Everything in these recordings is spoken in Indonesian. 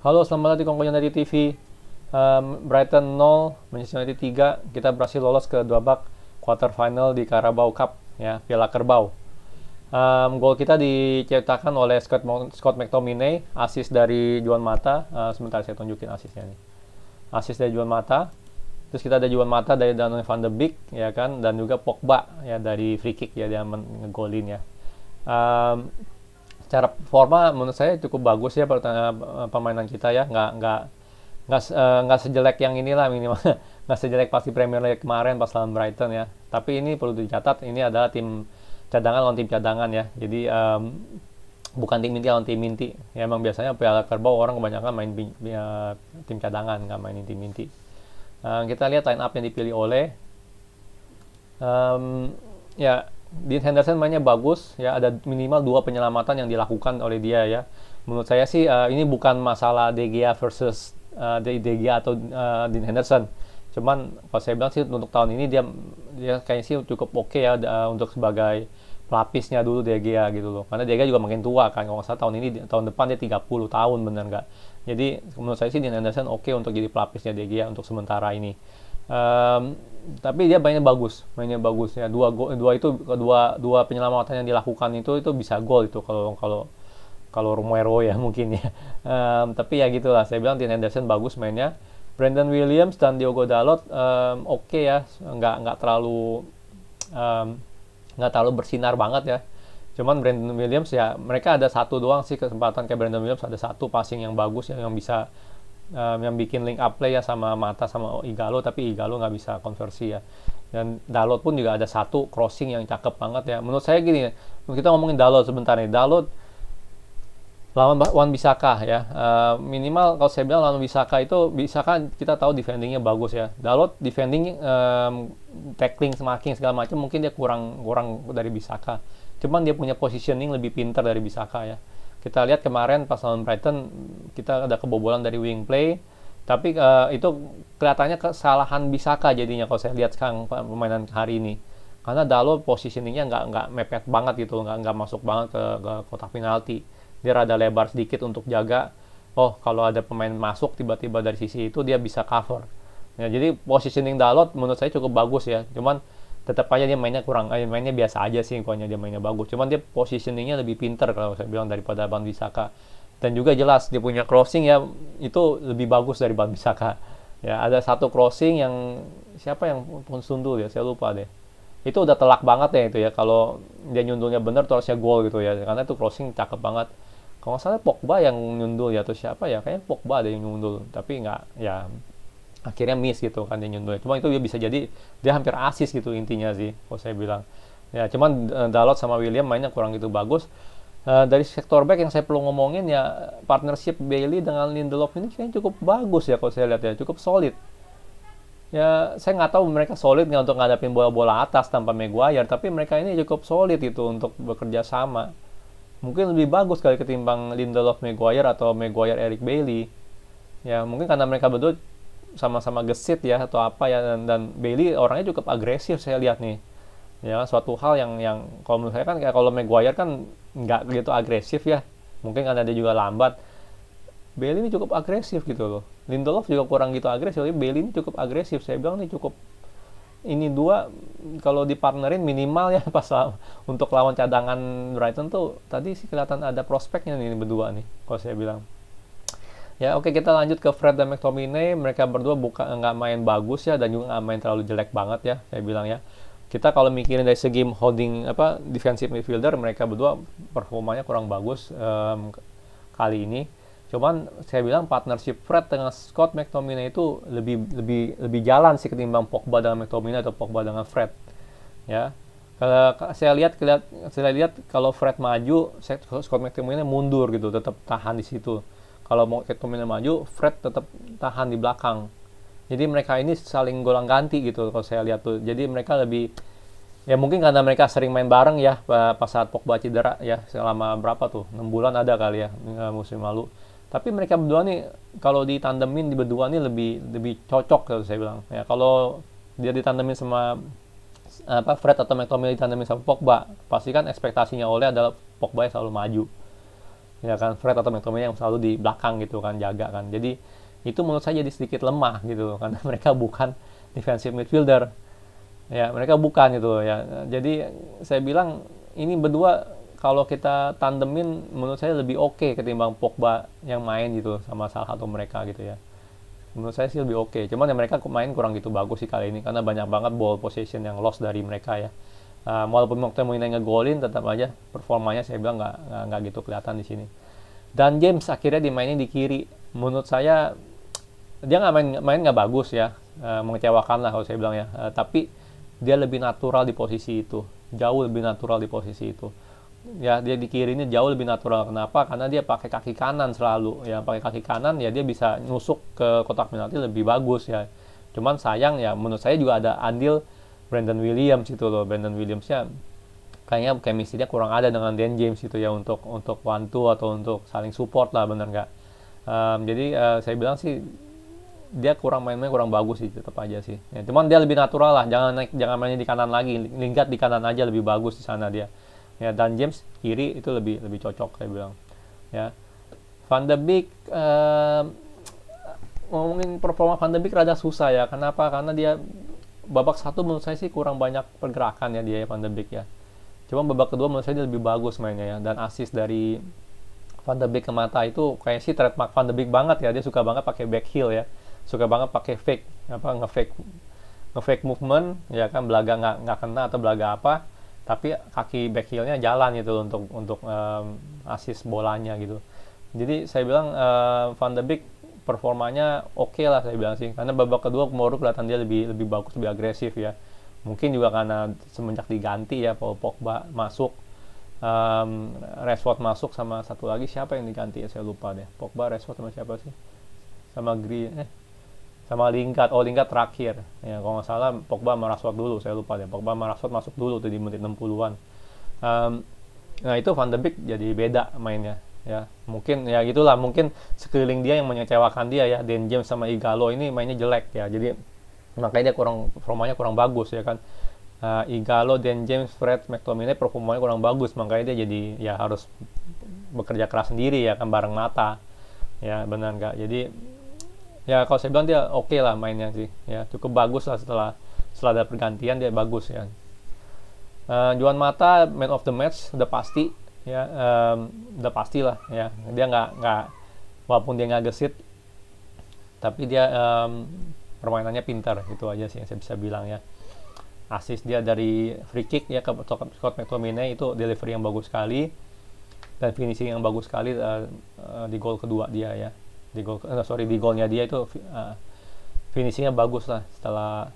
Halo, selamat datang di Kongko dari TV. Brighton 0, Manchester United 3. Kita berhasil lolos ke dua babak quarter final di Carabao Cup, ya, Piala Kerbau. Gol kita diciptakan oleh Scott McTominay, assist dari Juan Mata. Sebentar saya tunjukin assistnya nih. Assist dari Juan Mata. Terus kita ada Juan Mata dari Donny van de Beek, ya kan, dan juga Pogba ya dari free kick ya dia ngegolin ya. Um, Secara performa menurut saya cukup bagus ya permainan kita ya, nggak sejelek yang inilah minimal nggak sejelek pasti Premier League kemarin pas lawan Brighton ya, tapi ini perlu dicatat ini adalah tim cadangan lawan tim cadangan ya, jadi bukan tim inti lawan tim inti ya. Emang biasanya Piala Kerbau orang kebanyakan main tim cadangan, nggak mainin tim inti. Kita lihat line up yang dipilih oleh ya, Dean Henderson mainnya bagus ya, ada minimal 2 penyelamatan yang dilakukan oleh dia ya. Menurut saya sih ini bukan masalah De Gea versus De Gea atau Dean Henderson. Cuman kalau saya bilang sih untuk tahun ini dia kayaknya sih cukup oke ya untuk sebagai pelapisnya dulu De Gea gitu loh. Karena De Gea juga makin tua kan, kalau nggak salah tahun depan dia 30 tahun, bener nggak? Jadi menurut saya sih Dean Henderson oke untuk jadi pelapisnya De Gea untuk sementara ini. Tapi dia mainnya bagus ya. Dua penyelamatan yang dilakukan itu bisa gol itu kalau Romero ya mungkin ya. Tapi ya gitulah, saya bilang Dean Henderson bagus mainnya. Brandon Williams dan Diogo Dalot oke ya, nggak terlalu bersinar banget ya. Cuman Brandon Williams ya, mereka ada satu doang sih kesempatan kayak Brandon Williams, ada satu passing yang bagus ya, yang bisa yang bikin link up play ya sama Mata sama Igalo, tapi Igalo nggak bisa konversi ya. Dan Dalot pun juga ada satu crossing yang cakep banget ya. Menurut saya gini, kita ngomongin Dalot sebentar nih. Dalot lawan Wan Bissaka ya, minimal kalau saya bilang lawan Bissaka itu, Bissaka kita tahu defendingnya bagus ya. Dalot defending, tackling, marking segala macam mungkin dia kurang dari Bissaka. Cuman dia punya positioning lebih pintar dari Bissaka ya. Kita lihat kemarin pas lawan Brighton kita ada kebobolan dari wing play, tapi itu kelihatannya kesalahan Bissaka jadinya kalau saya lihat sekarang permainan hari ini, karena Dalot positioningnya nggak mepet banget gitu, nggak masuk banget ke kotak penalti. Dia rada lebar sedikit untuk jaga, kalau ada pemain masuk tiba-tiba dari sisi itu dia bisa cover ya. Jadi positioning Dalot menurut saya cukup bagus ya, cuman tetap aja dia mainnya biasa aja sih, pokoknya dia mainnya bagus, cuman dia positioningnya lebih pinter kalau saya bilang daripada Van Bissaka. Dan juga jelas dia punya crossing ya, itu lebih bagus dari Van Bissaka ya. Ada satu crossing yang siapa yang pun sundul ya, saya lupa deh, itu udah telak banget ya itu ya, kalau dia nyundulnya bener tuh harusnya gol gitu ya, karena itu crossing cakep banget. Kalau nggak salah Pogba yang nyundul ya, atau siapa ya, kayaknya Pogba ada yang nyundul, tapi nggak ya, akhirnya miss gitu kan dia nyundul. Cuma itu dia bisa jadi dia hampir asis gitu intinya sih kalau saya bilang ya. Cuman Dalot sama William mainnya kurang gitu bagus. Dari sektor back yang saya perlu ngomongin ya, partnership Bailey dengan Lindelof ini kayaknya cukup bagus ya kalau saya lihat ya, cukup solid ya. Saya nggak tahu mereka solid nggak untuk ngadapin bola-bola atas tanpa Maguire, tapi mereka ini cukup solid gitu untuk bekerja sama. Mungkin lebih bagus kali ketimbang Lindelof Maguire atau Maguire Eric Bailey ya, mungkin karena mereka berdua sama-sama gesit ya atau apa ya, dan Bailey orangnya cukup agresif saya lihat nih ya. Suatu hal yang kalau menurut saya kan, kayak kalau Maguire kan nggak gitu agresif ya, mungkin karena dia juga lambat. Bailey ini cukup agresif gitu loh. Lindelof juga kurang gitu agresif, tapi Bailey ini cukup agresif. Saya bilang nih cukup, ini dua kalau dipartnerin minimal ya pas untuk lawan cadangan Brighton tuh tadi sih kelihatan ada prospeknya nih berdua nih kalau saya bilang. Ya oke, kita lanjut ke Fred dan McTominay. Mereka berdua nggak main bagus ya, dan juga nggak main terlalu jelek banget ya saya bilang ya. Kita kalau mikirin dari segi holding defensive midfielder, mereka berdua performanya kurang bagus kali ini. Cuman saya bilang partnership Fred dengan Scott McTominay itu lebih jalan sih ketimbang Pogba dengan McTominay atau Pogba dengan Fred ya. Kalau saya lihat kalau Fred maju, Scott McTominay mundur gitu, tetap tahan di situ. Kalau mau McTominay maju, Fred tetap tahan di belakang. Jadi mereka ini saling golang ganti gitu kalau saya lihat tuh. Jadi mereka lebih, ya mungkin karena mereka sering main bareng ya pas saat Pogba cedera ya, selama berapa tuh, 6 bulan ada kali ya musim lalu. Tapi mereka berdua nih kalau ditandemin di berdua nih lebih cocok kalau saya bilang ya. Kalau dia ditandemin sama Fred atau McTominay ditandemin sama Pogba, pasti kan ekspektasinya oleh adalah Pogba yang selalu maju. ya kan, Fred atau McTominay yang selalu di belakang gitu kan, jaga kan. Jadi itu menurut saya jadi sedikit lemah gitu karena mereka bukan defensive midfielder. Ya, mereka bukan gitu ya. Jadi saya bilang ini berdua kalau kita tandemin menurut saya lebih oke ketimbang Pogba yang main gitu sama salah satu mereka gitu ya. Menurut saya sih lebih oke. Cuman ya mereka main kurang gitu bagus sih kali ini karena banyak banget ball possession yang lost dari mereka ya. Walaupun McTominay ngegolin tetap aja performanya saya bilang nggak gitu kelihatan di sini. Dan James akhirnya dimainin di kiri. Menurut saya dia main nggak bagus ya, mengecewakan lah kalau saya bilang ya. Tapi dia lebih natural di posisi itu, jauh lebih natural di posisi itu. Ya dia di kiri ini jauh lebih natural. Kenapa? Karena dia pakai kaki kanan selalu. Ya pakai kaki kanan ya dia bisa nusuk ke kotak penalti lebih bagus ya. Cuman sayang ya menurut saya juga ada andil Brandon Williams itu loh. Brandon Williams-nya kayaknya chemistry-nya kurang ada dengan Dan James itu ya untuk one two atau untuk saling support lah, bener nggak? Jadi saya bilang sih dia mainnya kurang bagus sih, tetap aja sih. Ya, cuman dia lebih natural lah, jangan mainnya di kanan lagi, Lingard di kanan aja lebih bagus di sana dia. Ya dan James kiri itu lebih cocok saya bilang. Ya. Van de Beek ngomongin performa Van de Beek rada susah ya. Kenapa? Karena dia babak satu menurut saya sih kurang banyak pergerakan ya dia Van de Beek ya. Cuma babak kedua menurut saya dia lebih bagus mainnya ya. Dan assist dari Van de Beek ke Mata itu kayak sih trademark Van de Beek banget ya. Dia suka banget pakai back heel ya. Suka banget pakai nge-fake movement ya kan, belaga nggak kena atau belaga apa. Tapi kaki back heel-nya jalan gitu untuk assist bolanya gitu. Jadi saya bilang Van de Beek performanya oke lah saya bilang sih, karena babak kedua baru kelihatan dia lebih bagus, lebih agresif ya. Mungkin juga karena semenjak diganti ya, Paul Pogba masuk, Rashford masuk, sama satu lagi siapa yang diganti ya saya lupa deh. Pogba, Rashford sama siapa sih? Sama sama Lingard. Oh Lingard terakhir ya kalau nggak salah. Pogba sama Rashford dulu, saya lupa deh. Pogba sama Rashford masuk dulu tuh di menit 60-an. Nah itu Van de Beek jadi beda mainnya ya. Mungkin ya gitulah, mungkin sekeliling dia yang mengecewakan dia ya. Dan James sama Igalo ini mainnya jelek ya, jadi makanya dia performanya kurang bagus ya kan. Igalo, Dan James, Fred, McTominay performanya kurang bagus, makanya dia jadi ya harus bekerja keras sendiri ya kan, bareng Mata ya, benar nggak? Jadi ya kalau saya bilang dia oke lah mainnya sih ya, cukup bagus lah. Setelah ada pergantian dia bagus ya. Juan Mata man of the match udah pasti ya, udah pastilah ya. Dia nggak walaupun dia nggak gesit, tapi dia permainannya pintar, itu aja sih yang saya bisa bilang ya. Assist dia dari free kick ya ke Scott McTominay itu delivery yang bagus sekali, dan finishing yang bagus sekali di gol kedua dia ya. Di golnya dia itu finishingnya bagus lah setelah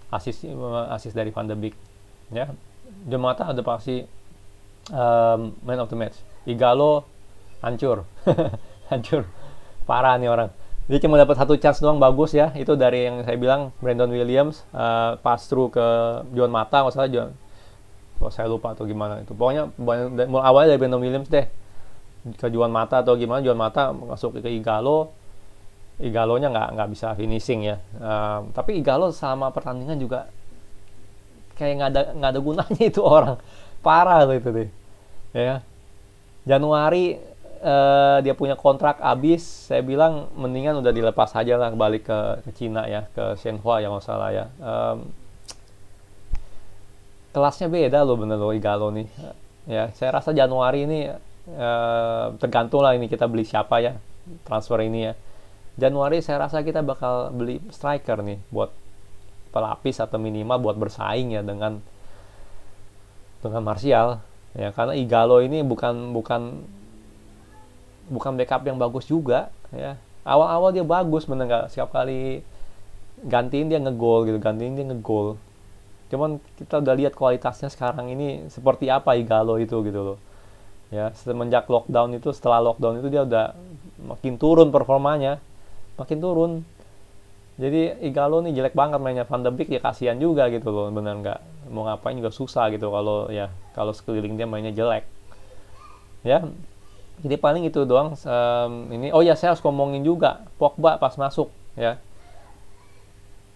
assist dari Van de Beek ya. Juan Mata udah pasti man of the match. Igalo hancur hancur parah nih orang. Dia cuma dapat satu chance doang bagus ya, itu dari yang saya bilang Brandon Williams pass through ke Juan Mata, kalau saya lupa atau gimana itu. Pokoknya mulai awalnya dari Brandon Williams deh ke Juan Mata atau gimana, Juan Mata masuk ke Igalonya nggak bisa finishing ya. Tapi Igalo sama pertandingan juga kayak nggak ada gunanya itu orang, parah loh itu deh ya. Januari dia punya kontrak habis, saya bilang mendingan udah dilepas aja lah, balik ke Cina ya, ke Shenhua ya kalau salah ya. Kelasnya beda loh bener loh Igalo nih ya. Saya rasa Januari ini tergantung lah ini kita beli siapa ya, transfer ini ya. Januari saya rasa kita bakal beli striker nih buat pelapis atau minimal buat bersaing ya dengan Martial ya, karena Igalo ini bukan backup yang bagus juga ya. Awal-awal dia bagus bener nggak, setiap kali gantiin dia ngegol. Cuman kita udah lihat kualitasnya sekarang ini seperti apa Igalo itu gitu loh ya. Semenjak setelah lockdown itu dia udah makin turun performanya, makin turun. Jadi Igalo nih jelek banget mainnya. Van de Beek ya kasihan juga gitu loh, bener nggak, mau ngapain juga susah gitu kalau sekeliling dia mainnya jelek ya. Jadi paling itu doang ini. Oh ya, saya harus ngomongin juga Pogba pas masuk ya.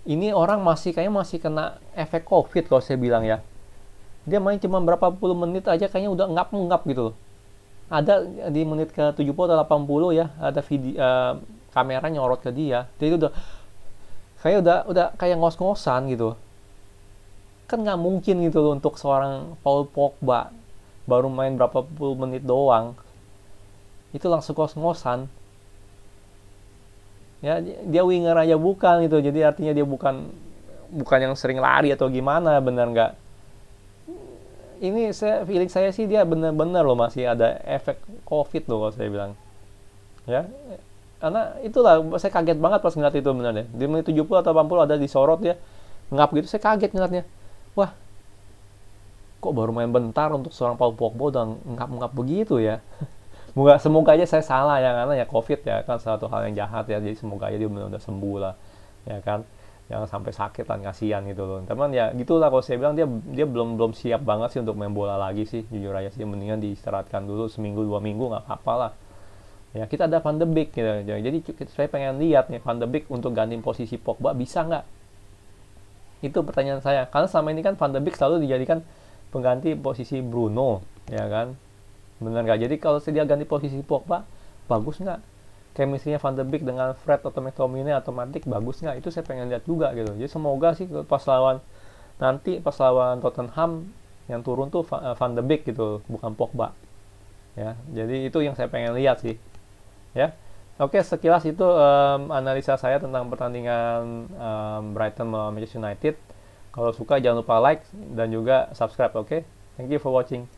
Ini orang masih kena efek COVID kalau saya bilang ya. Dia main cuma berapa puluh menit aja kayaknya udah ngap gitu loh ada di menit ke 70 atau 80 ya, ada video kamera nyorot ke dia. Dia itu udah kayak ngos-ngosan gitu. Kan nggak mungkin gitu loh untuk seorang Paul Pogba baru main berapa puluh menit doang itu langsung ngos-ngosan. Ya, dia winger aja bukan gitu. Jadi artinya dia bukan yang sering lari atau gimana, bener nggak? Ini feeling saya sih dia bener-bener loh masih ada efek COVID loh kalau saya bilang. Ya, karena itulah saya kaget banget pas ngeliat itu bener deh. Di menit 70 atau 80 ada disorot ya. Ngap gitu, saya kaget ngeliatnya. Wah, kok baru main bentar untuk seorang Paul Pogba udah ngap-ngap begitu ya. Semoga aja saya salah ya, karena ya COVID ya kan satu hal yang jahat ya. Jadi semoga aja dia benar-benar sembuh lah. Ya kan? Jangan sampai sakit kan, kasihan gitu loh. Teman ya gitulah kalau saya bilang dia belum siap banget sih untuk main bola lagi sih, jujur aja sih. Mendingan diistirahatkan dulu seminggu 2 minggu nggak apa-apa lah. Ya kita ada Van de Beek gitu. Jadi saya pengen lihat nih Van de Beek untuk ganti posisi Pogba bisa nggak? Itu pertanyaan saya. Karena selama ini kan Van de Beek selalu dijadikan pengganti posisi Bruno, ya kan? Bener nggak? Jadi kalau dia ganti posisi Pogba, bagus nggak? Chemistry-nya Van de Beek dengan Fred atau McTominay atau Matic bagus nggak? Itu saya pengen lihat juga gitu. Jadi semoga sih pas lawan Tottenham yang turun tuh Van de Beek gitu, bukan Pogba. Ya, jadi itu yang saya pengen lihat sih. Ya, oke, sekilas itu analisa saya tentang pertandingan Brighton melawan Manchester United. Kalau suka jangan lupa like dan juga subscribe, oke? Thank you for watching.